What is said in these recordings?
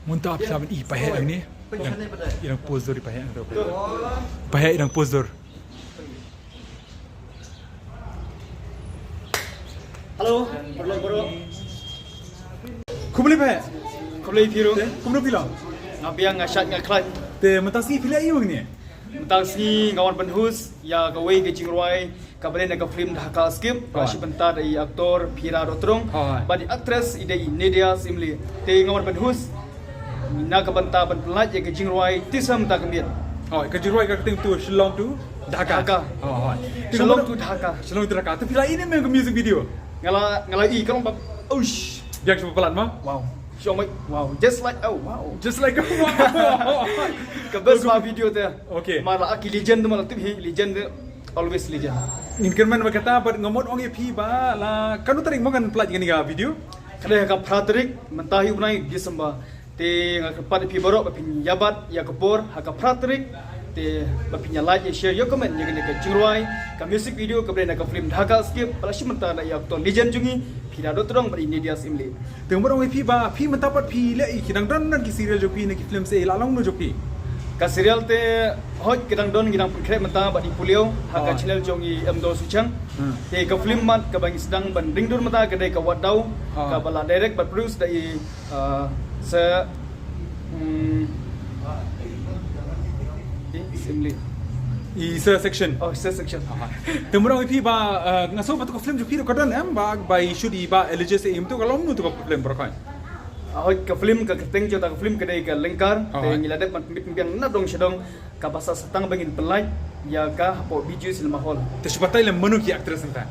Muntah apa sama pahek yang ni? Yang pozor di pahek tu. Pahek yang pozor. Halo, bro. Kau boleh pahek? Kau boleh biru. Kau boleh bilang? Ngabiang ngasyat ngaklat. Te mentasi pilih ayu ni. Mentang si ngawan penhus ya kawai ke jingruai kabelen nak film dah kal skip si bentar dari aktor Pira Rotrong badi aktris ide Nedia Simli te ngawan penhus mina ka bentar ban pelaj ya ke jingruai tisam tak kemit Ke jiruai ke ting tu Shillong tu Dhaka. Shalom tu Dhaka Shillong tu Dhaka. Tu pilih ini memang music video. ngala i kalong bab ush Biar cuba pelan mah. wow show me wow just like oh wow Just like wow. kabes ma video te Okay. mala aki legend malah tu legend always legend Ingin man berkata ber ngomot ong EP ba la kanu tarik makan pelaj ni ga video. kada ka pratrik mentahi unai Desember te ngakapat pi borok bapin yabat ya kapor haka pratrik te bapin like share yo comment ya ka jingruai ka music video ka brenda ka film Dhaka skip pala si menta ya aktor legend jungi Pira Rotrong bari Nedia Simli Tengok orang EP ba EP mentapat EP le kidang dan ki serial joki ni ki film se lalong no joki. ka serial te hoj kidang don kidang pun menta badi puliau haka channel jongi M2 Suchang te ka film mat ka bangi sedang ban ringdur mata ka dai ka wadau ka bala direct but produce dai se Simli Section. oh section Tengok orang EP ba ngaso patu film joki ko dan ba by shoot ba eligible im tu kalau nu tu film berkai. Hoj ka film ka keteng jota ka film ka dai ka lengkar te ngiladet man pimpiang na dong sedong ka basa setang bangin pelaj ya ka po biju silma hall Te sebatai le menu ki aktris entah.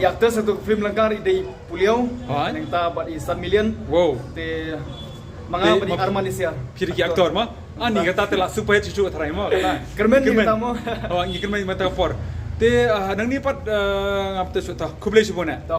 ya aktor satu film lengkar ide puliau yang ta badi 1 million Wow. te manga badi Armanisya Piri ki aktor mah. Ani kata telah supaya cucu terai mah. kermen ni tamo Oh, ngi kermen mata for. Te nang ni pat ngap te suta kublai sibona.